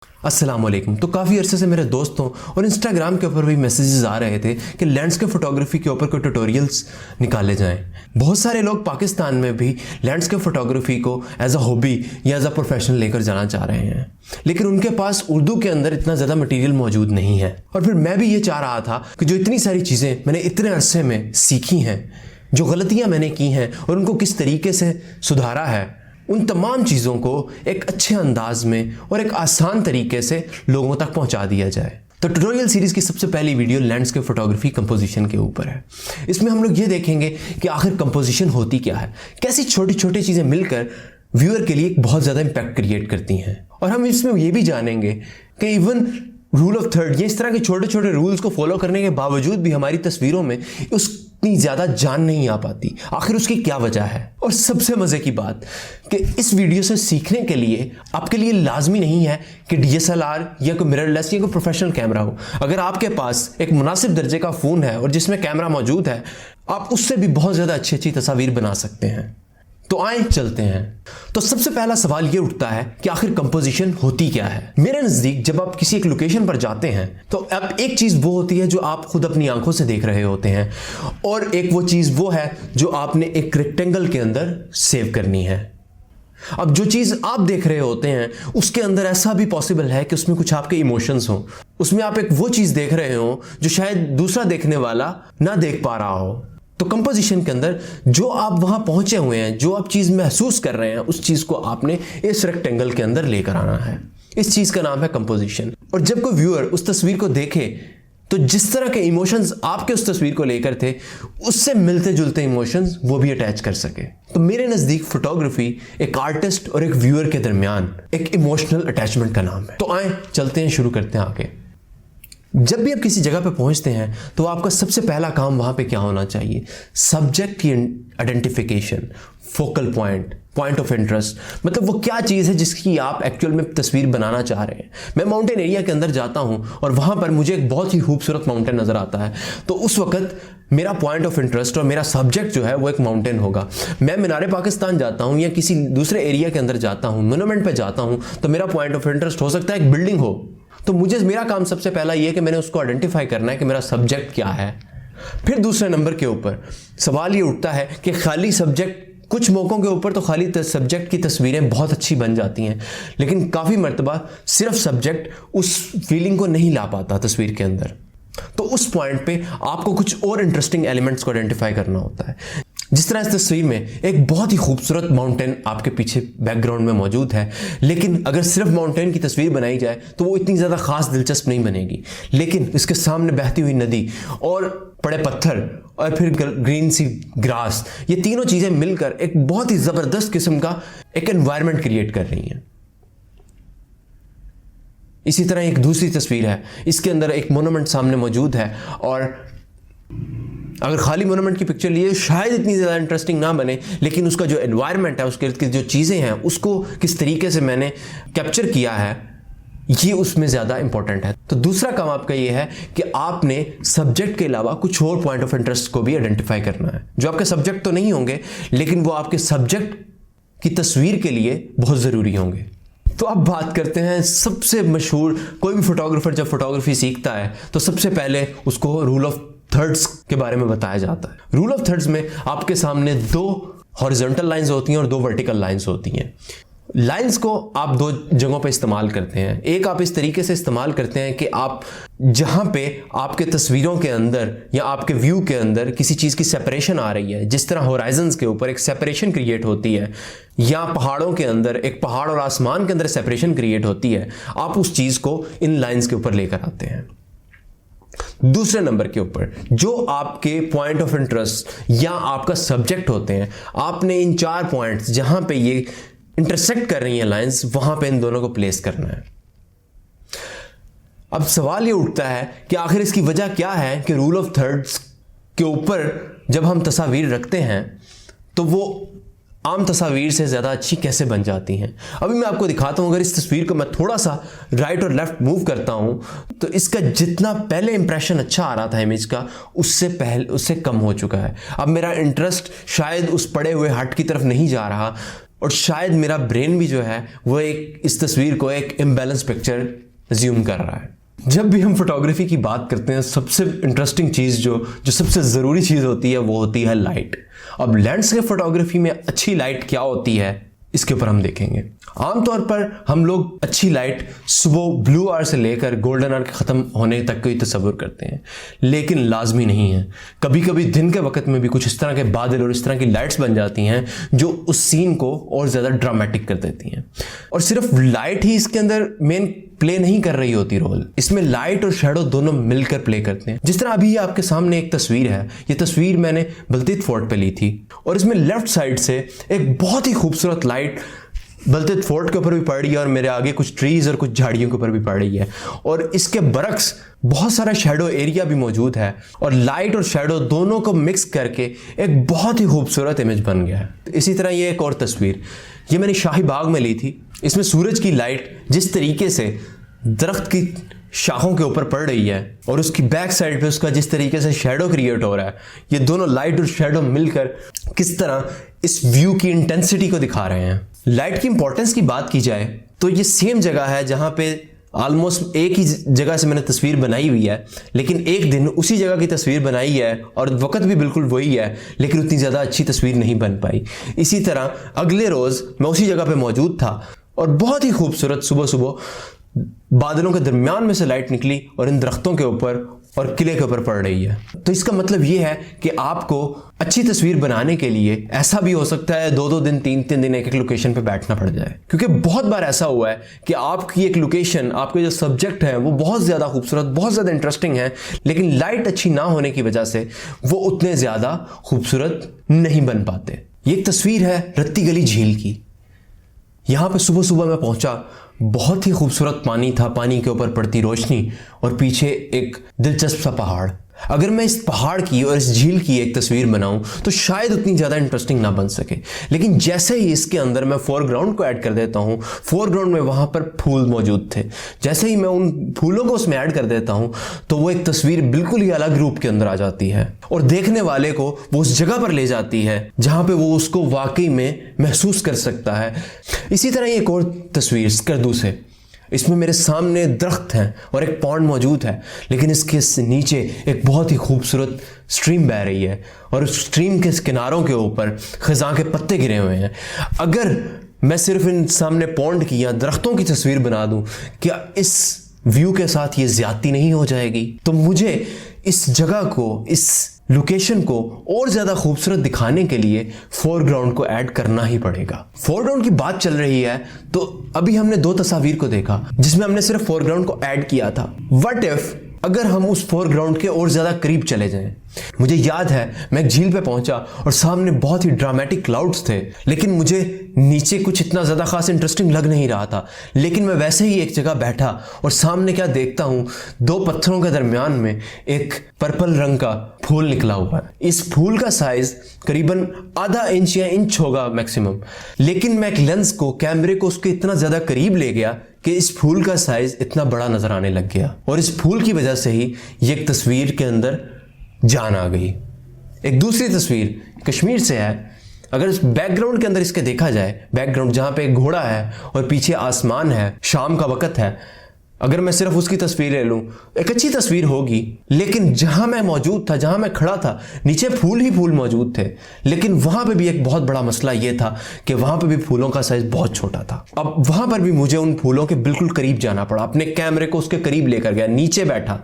अस्सलाम वालेकुम। तो काफ़ी अरसे से मेरे दोस्तों और इंस्टाग्राम के ऊपर भी मैसेजेस आ रहे थे कि लैंडस्केप फोटोग्राफी के ऊपर कोई ट्यूटोरियल्स निकाले जाएं। बहुत सारे लोग पाकिस्तान में भी लैंडस्केप फोटोग्राफी को एज अ हॉबी या एज अ प्रोफेशन लेकर जाना चाह रहे हैं, लेकिन उनके पास उर्दू के अंदर इतना ज़्यादा मटीरियल मौजूद नहीं है। और फिर मैं भी ये चाह रहा था कि जो इतनी सारी चीज़ें मैंने इतने अरसे में सीखी हैं, जो गलतियाँ मैंने की हैं और उनको किस तरीके से सुधारा है, उन तमाम चीज़ों को एक अच्छे अंदाज में और एक आसान तरीके से लोगों तक पहुंचा दिया जाए। तो ट्यूटोरियल सीरीज़ की सबसे पहली वीडियो लैंडस्केप फोटोग्राफी कंपोजिशन के ऊपर है। इसमें हम लोग ये देखेंगे कि आखिर कंपोजिशन होती क्या है, कैसी छोटी छोटी चीज़ें मिलकर व्यूअर के लिए एक बहुत ज़्यादा इम्पैक्ट क्रिएट करती हैं। और हम इसमें ये भी जानेंगे कि इवन रूल ऑफ थर्ड, ये इस तरह के छोटे छोटे रूल्स को फॉलो करने के बावजूद भी हमारी तस्वीरों में उतनी ज़्यादा जान नहीं आ पाती। आखिर उसकी क्या वजह है? और सबसे मज़े की बात कि इस वीडियो से सीखने के लिए आपके लिए लाजमी नहीं है कि DSLR या कोई मिररलेस या कोई प्रोफेशनल कैमरा हो। अगर आपके पास एक मुनासिब दर्जे का फ़ोन है और जिसमें कैमरा मौजूद है, आप उससे भी बहुत ज़्यादा अच्छी अच्छी तस्वीर बना सकते हैं। तो आए चलते हैं। तो सबसे पहला सवाल ये उठता है कि आखिर कंपोजिशन होती क्या है। मेरे नज़दीक जब आप किसी एक लोकेशन पर जाते हैं तो अब एक चीज़ वो होती है जो आप खुद अपनी आंखों से देख रहे होते हैं, और एक वो चीज़ वो है जो आपने एक रेक्टेंगल के अंदर सेव करनी है। अब जो चीज़ आप देख रहे होते हैं उसके अंदर ऐसा भी पॉसिबल है कि उसमें कुछ आपके इमोशंस हों, उसमें आप एक वो चीज़ देख रहे हो जो शायद दूसरा देखने वाला ना देख पा रहा हो। तो कंपोजिशन के अंदर जो आप वहां पहुंचे हुए हैं, जो आप चीज़ महसूस कर रहे हैं, उस चीज़ को आपने इस रेक्टेंगल के अंदर लेकर आना है। इस चीज़ का नाम है कंपोजिशन। और जब कोई व्यूअर उस तस्वीर को देखे तो जिस तरह के इमोशंस आपके उस तस्वीर को लेकर थे, उससे मिलते जुलते इमोशंस वो भी अटैच कर सके। तो मेरे नज़दीक फोटोग्राफी एक आर्टिस्ट और एक व्यूअर के दरमियान एक इमोशनल अटैचमेंट का नाम है। तो आए चलते हैं, शुरू करते हैं आगे। जब भी आप किसी जगह पे पहुंचते हैं तो आपका सबसे पहला काम वहां पे क्या होना चाहिए? सब्जेक्ट की identification, focal point, point of interest, मतलब वो क्या चीज़ है जिसकी आप एक्चुअल में तस्वीर बनाना चाह रहे हैं। मैं माउंटेन एरिया के अंदर जाता हूं और वहां पर मुझे एक बहुत ही खूबसूरत माउंटेन नज़र आता है, तो उस वक्त मेरा पॉइंट ऑफ इंटरेस्ट और मेरा सब्जेक्ट जो है वो एक माउंटेन होगा। मैं मीनार पाकिस्तान जाता हूं या किसी दूसरे एरिया के अंदर जाता हूं, मोनूमेंट पे जाता हूं, तो मेरा पॉइंट ऑफ इंटरेस्ट हो सकता है एक बिल्डिंग हो। तो मेरा काम सबसे पहला ये है कि मैंने उसको आइडेंटिफाई करना है कि मेरा सब्जेक्ट क्या है। फिर दूसरे नंबर के ऊपर सवाल ये उठता है कि खाली सब्जेक्ट, कुछ मौकों के ऊपर तो खाली सब्जेक्ट की तस्वीरें बहुत अच्छी बन जाती हैं, लेकिन काफ़ी मर्तबा सिर्फ सब्जेक्ट उस फीलिंग को नहीं ला पाता तस्वीर के अंदर। तो उस पॉइंट पे आपको कुछ और इंटरेस्टिंग एलिमेंट्स को आइडेंटिफाई करना होता है। जिस तरह इस तस्वीर में एक बहुत ही खूबसूरत माउंटेन आपके पीछे बैकग्राउंड में मौजूद है, लेकिन अगर सिर्फ माउंटेन की तस्वीर बनाई जाए तो वो इतनी ज़्यादा खास दिलचस्प नहीं बनेगी। लेकिन इसके सामने बहती हुई नदी और बड़े पत्थर और फिर ग्रीन सी ग्रास, ये तीनों चीज़ें मिलकर एक बहुत ही ज़बरदस्त किस्म का एक एनवायरनमेंट क्रिएट कर रही हैं। इसी तरह एक दूसरी तस्वीर है, इसके अंदर एक मोनूमेंट सामने मौजूद है, और अगर खाली मोनूमेंट की पिक्चर लिए शायद इतनी ज़्यादा इंटरेस्टिंग ना बने, लेकिन उसका जो एनवायरनमेंट है, उसके इर्द जो चीज़ें हैं, उसको किस तरीके से मैंने कैप्चर किया है, ये उसमें ज़्यादा इंपॉर्टेंट है। तो दूसरा काम आपका ये है कि आपने सब्जेक्ट के अलावा कुछ और पॉइंट ऑफ इंटरेस्ट को भी आइडेंटिफाई करना है, जो आपके सब्जेक्ट तो नहीं होंगे लेकिन वो आपके सब्जेक्ट की तस्वीर के लिए बहुत ज़रूरी होंगे। तो अब बात करते हैं सबसे मशहूर, कोई भी फोटोग्राफर जब फोटोग्राफी सीखता है तो सबसे पहले उसको रूल ऑफ थर्ड्स के बारे में बताया जाता है। रूल ऑफ थर्ड्स में आपके सामने दो हॉरिजॉन्टल लाइंस होती हैं और दो वर्टिकल लाइंस होती हैं। लाइंस को आप दो जगहों पे इस्तेमाल करते हैं। एक आप इस तरीके से इस्तेमाल करते हैं कि आप जहां पे आपके तस्वीरों के अंदर या आपके व्यू के अंदर किसी चीज़ की सेपरेशन आ रही है, जिस तरह होराइजन्स के ऊपर एक सेपरेशन क्रिएट होती है या पहाड़ों के अंदर एक पहाड़ और आसमान के अंदर सेपरेशन क्रिएट होती है, आप उस चीज़ को इन लाइंस के ऊपर लेकर आते हैं। दूसरे नंबर के ऊपर जो आपके पॉइंट ऑफ इंटरेस्ट या आपका सब्जेक्ट होते हैं, आपने इन चार पॉइंट्स जहां पे ये इंटरसेक्ट कर रही हैं लाइंस, वहां पे इन दोनों को प्लेस करना है। अब सवाल ये उठता है कि आखिर इसकी वजह क्या है कि रूल ऑफ थर्ड्स के ऊपर जब हम तस्वीर रखते हैं तो वो आम तस्वीर से ज़्यादा अच्छी कैसे बन जाती हैं। अभी मैं आपको दिखाता हूँ। अगर इस तस्वीर को मैं थोड़ा सा राइट और लेफ्ट मूव करता हूँ तो इसका जितना पहले इंप्रेशन अच्छा आ रहा था इमेज का, उससे कम हो चुका है। अब मेरा इंटरेस्ट शायद उस पड़े हुए हट की तरफ नहीं जा रहा, और शायद मेरा ब्रेन भी जो है वो एक इस तस्वीर को एक इम्बैलेंस पिक्चर अज्यूम कर रहा है। जब भी हम फोटोग्राफी की बात करते हैं, सबसे इंटरेस्टिंग चीज़ जो सबसे ज़रूरी चीज़ होती है वो होती है लाइट। अब लैंडस्केप फोटोग्राफी में अच्छी लाइट क्या होती है इसके ऊपर हम देखेंगे। आमतौर पर हम लोग अच्छी लाइट सुबह ब्लू आवर से लेकर गोल्डन आवर के ख़त्म होने तक को ही तस्वुर करते हैं, लेकिन लाजमी नहीं है। कभी कभी दिन के वक्त में भी कुछ इस तरह के बादल और इस तरह की लाइट्स बन जाती हैं जो उस सीन को और ज़्यादा ड्रामेटिक कर देती हैं। और सिर्फ लाइट ही इसके अंदर मेन प्ले नहीं कर रही होती रोल, इसमें लाइट और शेडो दोनों मिलकर प्ले करते हैं। जिस तरह अभी आपके सामने एक तस्वीर है, ये तस्वीर मैंने बलतीत फोर्ट पे ली थी और इसमें लेफ्ट साइड से एक बहुत ही खूबसूरत लाइट बलतीत फोर्ट के ऊपर भी पड़ रही है और मेरे आगे कुछ ट्रीज और कुछ झाड़ियों के ऊपर भी पड़ रही है, और इसके बरक्स बहुत सारा शेडो एरिया भी मौजूद है और लाइट और शेडो दोनों को मिक्स करके एक बहुत ही खूबसूरत इमेज बन गया है। इसी तरह ये एक और तस्वीर, ये मैंने शाही बाग में ली थी। इसमें सूरज की लाइट जिस तरीके से दरख्त की शाखों के ऊपर पड़ रही है और उसकी बैक साइड पे उसका जिस तरीके से शेडो क्रिएट हो रहा है, ये दोनों लाइट और शेडो मिलकर किस तरह इस व्यू की इंटेंसिटी को दिखा रहे हैं। लाइट की इंपॉर्टेंस की बात की जाए तो ये सेम जगह है जहां पे ऑलमोस्ट एक ही जगह से मैंने तस्वीर बनाई हुई है, लेकिन एक दिन उसी जगह की तस्वीर बनाई है और वक्त भी बिल्कुल वही है, लेकिन उतनी ज़्यादा अच्छी तस्वीर नहीं बन पाई। इसी तरह अगले रोज़ मैं उसी जगह पे मौजूद था और बहुत ही खूबसूरत सुबह सुबह बादलों के दरमियान में से लाइट निकली और इन दरख्तों के ऊपर और किले के ऊपर पड़ रही है। तो इसका मतलब ये है कि आपको अच्छी तस्वीर बनाने के लिए ऐसा भी हो सकता है 2-2 दिन 3-3 दिन एक लोकेशन पे बैठना पड़ जाए, क्योंकि बहुत बार ऐसा हुआ है कि आपकी एक लोकेशन, आपके जो सब्जेक्ट है वो बहुत ज़्यादा खूबसूरत, बहुत ज़्यादा इंटरेस्टिंग है, लेकिन लाइट अच्छी ना होने की वजह से वो उतने ज़्यादा खूबसूरत नहीं बन पाते। ये एक तस्वीर है रत्ती गली झील की। यहाँ पे सुबह सुबह मैं पहुंचा, बहुत ही खूबसूरत पानी था, पानी के ऊपर पड़ती रोशनी और पीछे एक दिलचस्प सा पहाड़। अगर मैं इस पहाड़ की और इस झील की एक तस्वीर बनाऊं तो शायद उतनी ज़्यादा इंटरेस्टिंग ना बन सके, लेकिन जैसे ही इसके अंदर मैं फोरग्राउंड को ऐड कर देता हूं, फोरग्राउंड में वहां पर फूल मौजूद थे, जैसे ही मैं उन फूलों को उसमें ऐड कर देता हूं तो वो एक तस्वीर बिल्कुल ही अलग रूप के अंदर आ जाती है और देखने वाले को वो उस जगह पर ले जाती है जहां पर वो उसको वाकई में महसूस कर सकता है। इसी तरह एक और तस्वीर स्कर्दू से, इसमें मेरे सामने दरख्त हैं और एक पॉन्ड मौजूद है, लेकिन इसके नीचे एक बहुत ही खूबसूरत स्ट्रीम बह रही है और उस स्ट्रीम के किनारों के ऊपर खज़ां के पत्ते गिरे हुए हैं। अगर मैं सिर्फ इन सामने पॉन्ड की या दरख्तों की तस्वीर बना दूं, क्या इस व्यू के साथ ये ज्यादती नहीं हो जाएगी? तो मुझे इस जगह को, इस लोकेशन को और ज्यादा खूबसूरत दिखाने के लिए फोरग्राउंड को ऐड करना ही पड़ेगा। फोरग्राउंड की बात चल रही है तो अभी हमने 2 तस्वीर को देखा जिसमें हमने सिर्फ फोरग्राउंड को ऐड किया था। व्हाट इफ अगर हम उस फोरग्राउंड के और ज्यादा करीब चले जाएं? मुझे याद है मैं एक झील पे पहुंचा और सामने बहुत ही ड्रामेटिक क्लाउड्स थे, लेकिन मुझे नीचे कुछ इतना ज्यादा खास इंटरेस्टिंग लग नहीं रहा था। लेकिन मैं वैसे ही एक जगह बैठा और सामने क्या देखता हूं, 2 पत्थरों के दरमियान में एक पर्पल रंग का फूल निकला हुआ है। इस फूल का साइज करीबन आधा इंच या इंच होगा मैक्सिमम, लेकिन मैं एक लेंस को, कैमरे को उसके इतना ज्यादा करीब ले गया कि इस फूल का साइज इतना बड़ा नजर आने लग गया और इस फूल की वजह से ही ये एक तस्वीर के अंदर जान आ गई। एक दूसरी तस्वीर कश्मीर से है। अगर इस बैकग्राउंड के अंदर इसके देखा जाए, बैकग्राउंड जहां पे एक घोड़ा है और पीछे आसमान है, शाम का वक्त है, अगर मैं सिर्फ उसकी तस्वीर ले लूं, एक अच्छी तस्वीर होगी, लेकिन जहां मैं मौजूद था, जहां मैं खड़ा था, नीचे फूल ही फूल मौजूद थे, लेकिन वहां पे भी एक बहुत बड़ा मसला यह था कि वहां पे भी फूलों का साइज बहुत छोटा था। अब वहां पर भी मुझे उन फूलों के बिल्कुल करीब जाना पड़ा, अपने कैमरे को उसके करीब लेकर गया, नीचे बैठा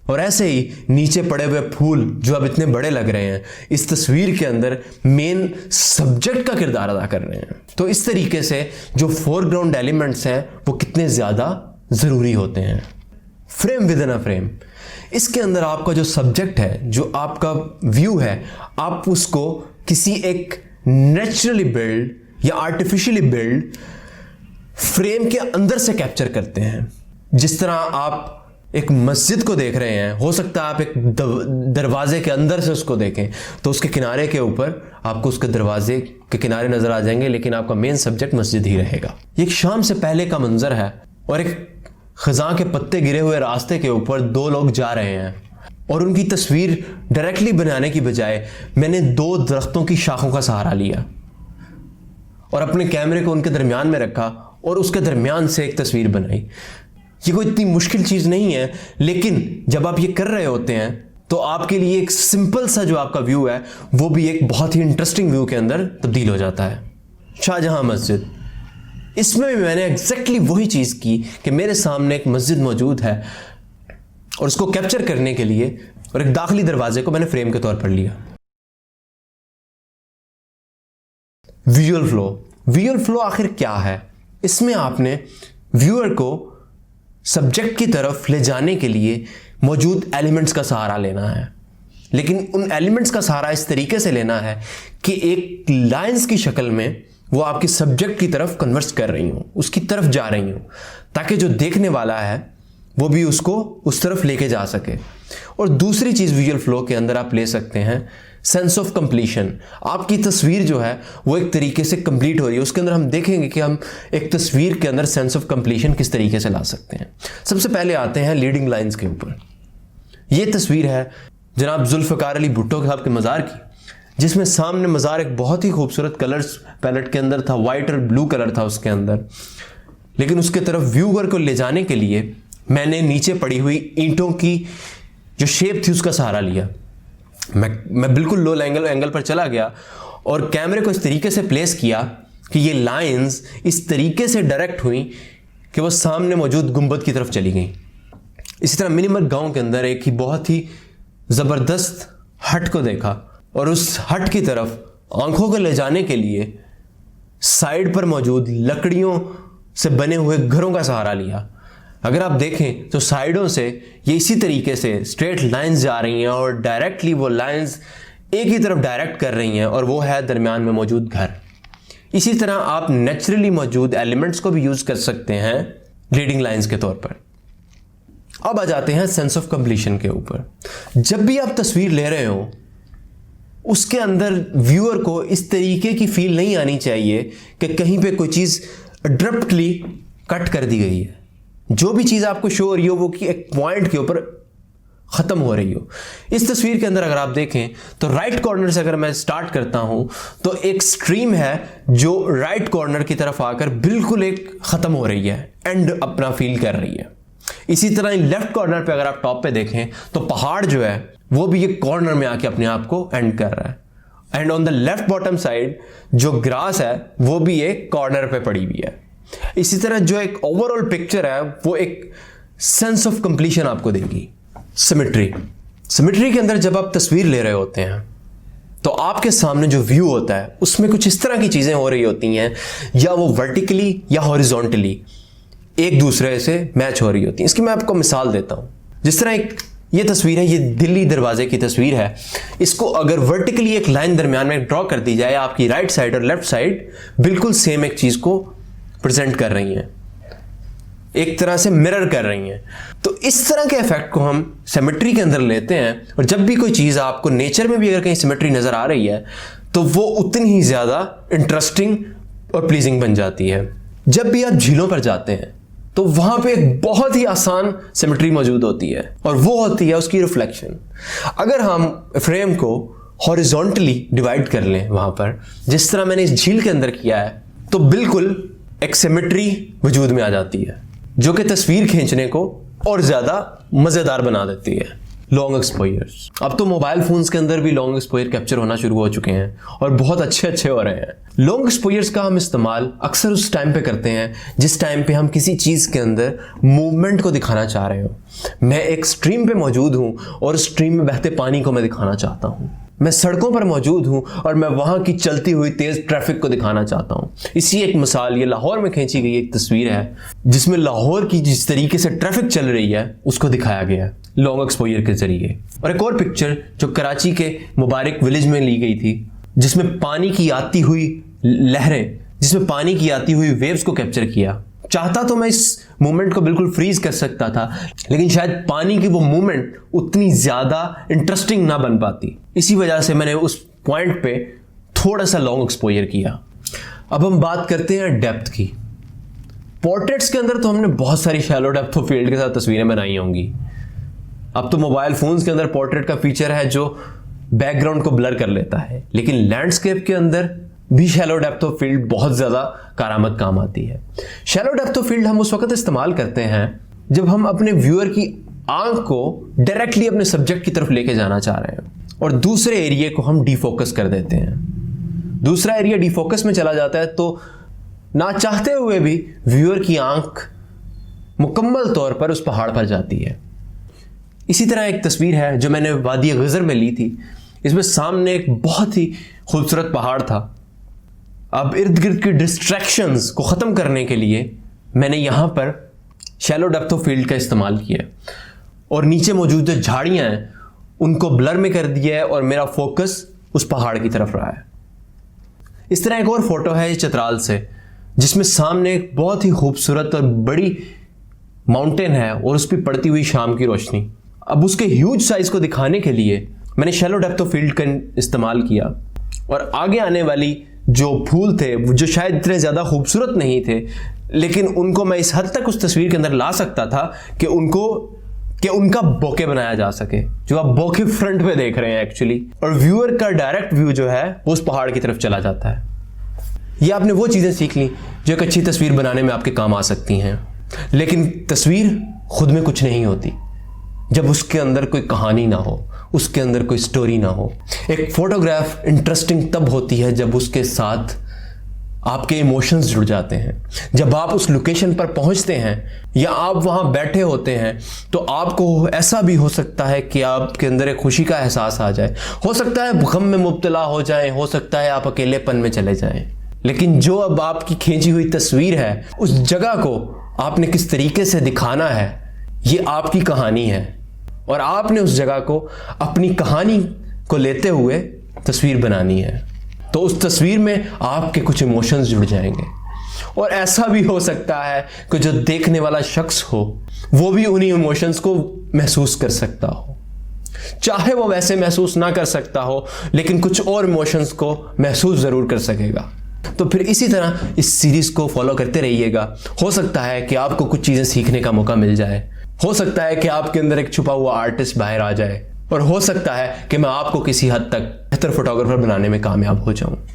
और ऐसे ही नीचे पड़े हुए फूल जो अब इतने बड़े लग रहे हैं, इस तस्वीर के अंदर मेन सब्जेक्ट का किरदार अदा कर रहे हैं। तो इस तरीके से जो फोरग्राउंड एलिमेंट्स हैं वो कितने ज्यादा जरूरी होते हैं। Frame with in a frame, इसके अंदर आपका जो सब्जेक्ट है, जो आपका व्यू है, आप उसको किसी एक नेचुरली बिल्ड या आर्टिफिशियली बिल्ड फ्रेम के अंदर से कैप्चर करते हैं। जिस तरह आप एक मस्जिद को देख रहे हैं, हो सकता है आप एक दरवाजे के अंदर से उसको देखें तो उसके किनारे के ऊपर आपको उसके दरवाजे के किनारे नजर आ जाएंगे, लेकिन आपका मेन सब्जेक्ट मस्जिद ही रहेगा। ये एक शाम से पहले का मंजर है और एक खज़ां के पत्ते गिरे हुए रास्ते के ऊपर 2 लोग जा रहे हैं और उनकी तस्वीर डायरेक्टली बनाने की बजाय मैंने 2 दरख्तों की शाखों का सहारा लिया और अपने कैमरे को उनके दरमियान में रखा और उसके दरमियान से एक तस्वीर बनाई। ये कोई इतनी मुश्किल चीज़ नहीं है, लेकिन जब आप ये कर रहे होते हैं तो आपके लिए एक सिंपल सा जो आपका व्यू है वो भी एक बहुत ही इंटरेस्टिंग व्यू के अंदर तब्दील हो जाता है। शाहजहां मस्जिद, इसमें भी मैंने एग्जैक्टली वही चीज़ की कि मेरे सामने एक मस्जिद मौजूद है और उसको कैप्चर करने के लिए और एक दाखिली दरवाजे को मैंने फ्रेम के तौर पर लिया। विजुअल फ्लो आखिर क्या है? इसमें आपने व्यूअर को सब्जेक्ट की तरफ ले जाने के लिए मौजूद एलिमेंट्स का सहारा लेना है, लेकिन उन एलिमेंट्स का सहारा इस तरीके से लेना है कि एक लाइंस की शक्ल में वो आपके सब्जेक्ट की तरफ कन्वर्स कर रही हूं, उसकी तरफ जा रही हूं, ताकि जो देखने वाला है वो भी उसको उस तरफ लेके जा सके। और दूसरी चीज़ विजुअल फ्लो के अंदर आप ले सकते हैं सेंस ऑफ कंप्लीशन। आपकी तस्वीर जो है वो एक तरीके से कंप्लीट हो रही है। उसके अंदर हम देखेंगे कि हम एक तस्वीर के अंदर सेंस ऑफ कंप्लीशन किस तरीके से ला सकते हैं। सबसे पहले आते हैं लीडिंग लाइंस के ऊपर। ये तस्वीर है जनाब जुल्फ़िकार अली भुट्टो साहब के मज़ार की, जिसमें सामने मज़ार एक बहुत ही खूबसूरत कलर्स पैलेट के अंदर था, वाइट और ब्लू कलर था उसके अंदर, लेकिन उसके तरफ व्यूअर को ले जाने के लिए मैंने नीचे पड़ी हुई ईंटों की जो शेप थी उसका सहारा लिया। मैं बिल्कुल लो एंगल पर चला गया और कैमरे को इस तरीके से प्लेस किया कि ये लाइंस इस तरीके से डायरेक्ट हुई कि वो सामने मौजूद गुंबद की तरफ चली गई। इसी तरह मिनीमत गांव के अंदर एक ही बहुत ही ज़बरदस्त हट को देखा और उस हट की तरफ आंखों को ले जाने के लिए साइड पर मौजूद लकड़ियों से बने हुए घरों का सहारा लिया। अगर आप देखें तो साइडों से ये इसी तरीके से स्ट्रेट लाइंस जा रही हैं और डायरेक्टली वो लाइंस एक ही तरफ डायरेक्ट कर रही हैं और वो है दरमियान में मौजूद घर। इसी तरह आप नेचुरली मौजूद एलिमेंट्स को भी यूज कर सकते हैं लीडिंग लाइंस के तौर पर। अब आ जाते हैं सेंस ऑफ कंप्लीशन के ऊपर। जब भी आप तस्वीर ले रहे हो उसके अंदर व्यूअर को इस तरीके की फील नहीं आनी चाहिए कि कहीं पे कोई चीज़ अब्रप्टली कट कर दी गई है। जो भी चीज़ आपको शो हो रही हो वो कि एक पॉइंट के ऊपर ख़त्म हो रही हो। इस तस्वीर के अंदर अगर आप देखें तो राइट कॉर्नर से अगर मैं स्टार्ट करता हूं तो एक स्ट्रीम है जो राइट कॉर्नर की तरफ आकर बिल्कुल एक ख़त्म हो रही है, एंड अपना फील कर रही है। इसी तरह लेफ्ट कॉर्नर पे अगर आप टॉप पे देखें तो पहाड़ जो है वो भी एक कॉर्नर में आके अपने आप को एंड कर रहा है, and on the left bottom side जो ग्रास है वो भी एक कॉर्नर पे पड़ी हुई है। इसी तरह जो एक ओवरऑल पिक्चर है वो एक सेंस ऑफ कंप्लीशन आपको देगी। सिमेट्री के अंदर जब आप तस्वीर ले रहे होते हैं तो आपके सामने जो व्यू होता है उसमें कुछ इस तरह की चीजें हो रही होती हैं, या वो वर्टिकली या हॉरिजॉन्टली एक दूसरे से मैच हो रही होती हैं। इसकी मैं आपको मिसाल देता हूं। जिस तरह एक ये तस्वीर है, ये दिल्ली दरवाजे की तस्वीर है। इसको अगर वर्टिकली एक लाइन दरमियान में ड्रॉ कर दी जाए, आपकी राइट साइड और लेफ्ट साइड बिल्कुल सेम एक चीज को प्रेजेंट कर रही हैं, एक तरह से मिरर कर रही हैं। तो इस तरह के इफेक्ट को हम सिमेट्री के अंदर लेते हैं, और जब भी कोई चीज़ आपको नेचर में भी अगर कहीं सिमेट्री नज़र आ रही है तो वो उतनी ही ज़्यादा इंटरेस्टिंग और प्लीजिंग बन जाती है। जब भी आप झीलों पर जाते हैं तो वहाँ पे एक बहुत ही आसान सिमेट्री मौजूद होती है, और वो होती है उसकी रिफ्लेक्शन। अगर हम फ्रेम को हॉरिजॉन्टली डिवाइड कर लें वहाँ पर, जिस तरह मैंने इस झील के अंदर किया है, तो बिल्कुल एक सिमेट्री वजूद में आ जाती है जो कि तस्वीर खींचने को और ज़्यादा मज़ेदार बना देती है। लॉन्ग एक्सपोजर्स, अब तो मोबाइल फोन्स के अंदर भी लॉन्ग एक्सपोजर कैप्चर होना शुरू हो चुके हैं और बहुत अच्छे हो रहे हैं। लॉन्ग एक्सपोजर्स का हम इस्तेमाल अक्सर उस टाइम पे करते हैं जिस टाइम पे हम किसी चीज़ के अंदर मूवमेंट को दिखाना चाह रहे हो। मैं एक स्ट्रीम पे मौजूद हूँ और स्ट्रीम में बहते पानी को मैं दिखाना चाहता हूँ। मैं सड़कों पर मौजूद हूँ और मैं वहाँ की चलती हुई तेज़ ट्रैफिक को दिखाना चाहता हूँ। इसी एक मिसाल, ये लाहौर में खींची गई एक तस्वीर है जिसमें लाहौर की जिस तरीके से ट्रैफिक चल रही है उसको दिखाया गया है लॉन्ग एक्सपोजर के जरिए। और एक और पिक्चर जो कराची के मुबारक विलेज में ली गई थी, जिसमें पानी की आती हुई लहरें, जिसमें पानी की आती हुई वेव्स को कैप्चर किया। चाहता तो मैं इस मूवमेंट को बिल्कुल फ्रीज कर सकता था, लेकिन शायद पानी की वो मूवमेंट उतनी ज़्यादा इंटरेस्टिंग ना बन पाती। इसी वजह से मैंने उस पॉइंट पे थोड़ा सा लॉन्ग एक्सपोजर किया। अब हम बात करते हैं डेप्थ की। पोर्ट्रेट्स के अंदर तो हमने बहुत सारी शैलो डेप्थ ऑफ फील्ड के साथ तस्वीरें बनाई होंगी। अब तो मोबाइल फोन्स के अंदर पोर्ट्रेट का फीचर है जो बैकग्राउंड को ब्लर कर लेता है, लेकिन लैंडस्केप के अंदर भी शैलो डेप्थ ऑफ फील्ड बहुत ज़्यादा कारआमद काम आती है। शैलो डेप्थ ऑफ फील्ड हम उस वक्त इस्तेमाल करते हैं जब हम अपने व्यूअर की आंख को डायरेक्टली अपने सब्जेक्ट की तरफ लेके जाना चाह रहे हैं और दूसरे एरिया को हम डिफोकस कर देते हैं। दूसरा एरिया डिफोकस में चला जाता है तो ना चाहते हुए भी व्यूअर की आंख मुकम्मल तौर पर उस पहाड़ पर जाती है। इसी तरह एक तस्वीर है जो मैंने वादी गजर में ली थी। इसमें सामने एक बहुत ही खूबसूरत पहाड़ था। अब इर्द गिर्द की डिस्ट्रैक्शंस को ख़त्म करने के लिए मैंने यहाँ पर शैलो डेप्थ ऑफ फील्ड का इस्तेमाल किया और नीचे मौजूद जो झाड़ियाँ हैं उनको ब्लर में कर दिया है और मेरा फोकस उस पहाड़ की तरफ रहा है। इस तरह एक और फोटो है चित्राल से, जिसमें सामने एक बहुत ही खूबसूरत और बड़ी माउंटेन है और उस पर पड़ती हुई शाम की रोशनी। अब उसके ह्यूज साइज को दिखाने के लिए मैंने शैलो डेप्थ ऑफ फील्ड का इस्तेमाल किया और आगे आने वाली जो फूल थे जो शायद इतने ज़्यादा खूबसूरत नहीं थे, लेकिन उनको मैं इस हद तक उस तस्वीर के अंदर ला सकता था कि उनका बोके बनाया जा सके, जो आप बोके फ्रंट पे देख रहे हैं एक्चुअली। और व्यूअर का डायरेक्ट व्यू जो है वो उस पहाड़ की तरफ चला जाता है। ये आपने वो चीज़ें सीख ली जो एक अच्छी तस्वीर बनाने में आपके काम आ सकती हैं। लेकिन तस्वीर खुद में कुछ नहीं होती जब उसके अंदर कोई कहानी ना हो, उसके अंदर कोई स्टोरी ना हो। एक फोटोग्राफ इंटरेस्टिंग तब होती है जब उसके साथ आपके इमोशंस जुड़ जाते हैं। जब आप उस लोकेशन पर पहुंचते हैं या आप वहां बैठे होते हैं तो आपको ऐसा भी हो सकता है कि आपके अंदर एक खुशी का एहसास आ जाए, हो सकता है गम में मुब्तला हो जाएं, हो सकता है आप अकेलेपन में चले जाएं। लेकिन जो अब आपकी खींची हुई तस्वीर है, उस जगह को आपने किस तरीके से दिखाना है, ये आपकी कहानी है और आपने उस जगह को अपनी कहानी को लेते हुए तस्वीर बनानी है। तो उस तस्वीर में आपके कुछ इमोशंस जुड़ जाएंगे और ऐसा भी हो सकता है कि जो देखने वाला शख्स हो वो भी उन्हीं इमोशंस को महसूस कर सकता हो, चाहे वो वैसे महसूस ना कर सकता हो लेकिन कुछ और इमोशंस को महसूस ज़रूर कर सकेगा। तो फिर इसी तरह इस सीरीज़ को फॉलो करते रहिएगा। हो सकता है कि आपको कुछ चीज़ें सीखने का मौका मिल जाए, हो सकता है कि आपके अंदर एक छुपा हुआ आर्टिस्ट बाहर आ जाए और हो सकता है कि मैं आपको किसी हद तक बेहतर फोटोग्राफर बनाने में कामयाब हो जाऊं।